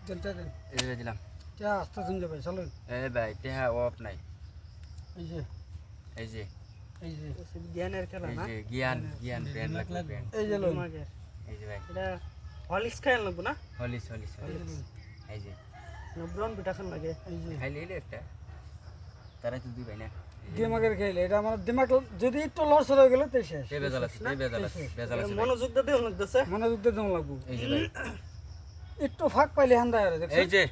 জলটা দেন এই যে দিলাম টা আস্তে শুনতে ভাই চলুন এই ভাই টেহা অফ নাই এই যে এই যে এই যে জ্ঞানের খেলা এই না যে জ্ঞান ব্র্যান্ড লাগবে ব্র্যান্ড এই যে লোন দিমাগের। এই যে ভাই এটা হলিক্স খাই লাগবো না হলিস এই যে ব্রাউন পিঠা খান লাগে এই যে খাইলে এলে একটা তারাই তো দুই ভাই না দিমাগের খেলে এটা আমার দিমাগ যদি একটু লস হয়ে গেল তাই শেষ তে বেজাল আছে বেজাল আছে ভাই। মনোযোগ দিতে লাগতেছে মনোযোগ দিয়ে জমা লাগবো এই যে ভাই একটু ফাঁক পাইলে হান্দা আর দেখছেন এই যে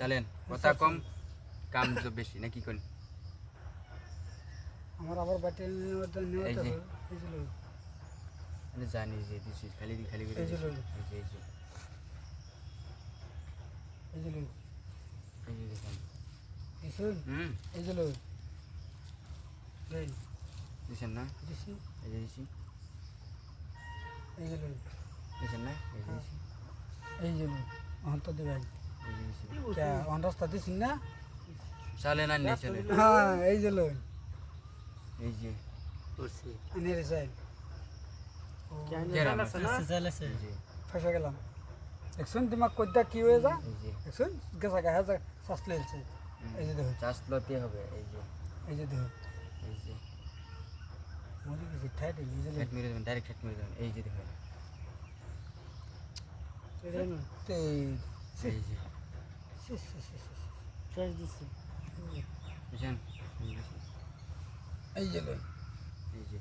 চলেন কথা কম কাম তো বেশি নাকি কোন আমার আবার বাটিল নিয়ে এই যে। এই যে লোন আমি জানি যে দিছি খালি করে এই যে দিছি। লোন এই যে এই যে লোন এই যে দেখেন দিছুন হুম এই যে লোন দেন দিছেন না দিছি এই যে দিছি এই যে লোন দিছেন না এই যে দিছি এই যে লোন অন্ত দিবেন এই যে দিছি তা অন রাস্তা দিছেন না চলেন আর নিয়ে চলেন হ্যাঁ এই যে লোন এই যে করছি আনে রে সাইড কেরাম আছে না এই যে ফেসে গেলাম দেখছুন দিমাগ কইটা কি হয়ে যা এই যে দেখছুন গেছা গা হাজা শাস্তি হচ্ছে এই যে দেখুন চাষলতে হবে এই যে এই যে দেখুন এই যে মরি কিছু ঠাই দিই এই যে হেড মেরে দেবেন ডাইরেক্ট হেড মেরে দেবেন এই যে দেখেন তে এই যে শেষ দিছি বুঝছেন এই যে লোন এই যে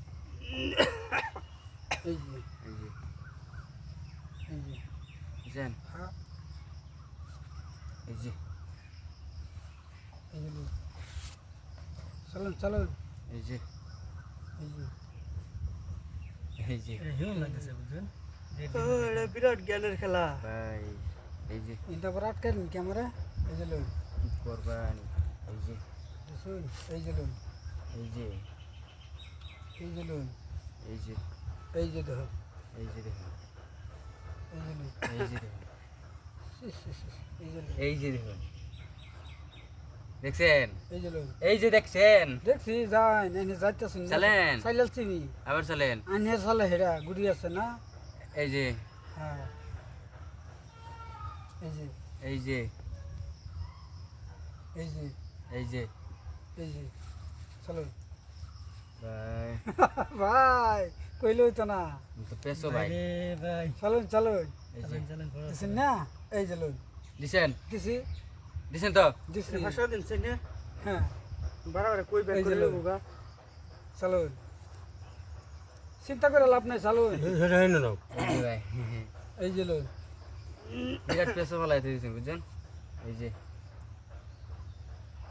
এই যে এই যে এই যে বুঝছেন হ্যাঁ এই যে এই যে লোন চলুন চলুন এই যে এই যে এই যে এটা বিরাট জ্ঞানের খেলা ভাই এই যে এটা পর আটকেন ক্যামেরা এই যে লোন কি করবেন এই যে দেখুন এই যে লোন এই যে এই যে লোন এই যে এই যে দেখুন এই যে দেখুন এই যে লোন এই যে দেখুন এই যে লোন এই যে দেখুন দেখছেন এই যে লোন এই যে দেখছেন দেখছি যাই এনে যাইতেছেন চলেন। সাইলাল চিনি আবার চলেন আনিয়ে চলে হেরা গুড়ি আছে না এই যে হ্যাঁ এই যে এই যে এই যে এই যে এই যে চলো ভাই ভাই কইলেই তো না তো পেছো ভাই চলুন চলুন এই যে দিছেন না এই যে লোন দিছেন দিছি দিছেন তো দিছি ভাষা দিন সে না হ্যাঁ বারবার কই ব্যাক এই যে করে লোক। লুগা চলুন চিন্তা করে লাভ নাই চলুন এই যে ভাই এই যে লোন বিরাট পেছো বলাইতে দিছেন বুঝছেন এই যে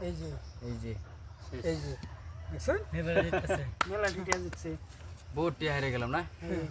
এই যে এই যে এই যে দেখছেন মেলা ডিটেইলস দিচ্ছে বহুত টিয়া হেরে গেলাম না হ্যাঁ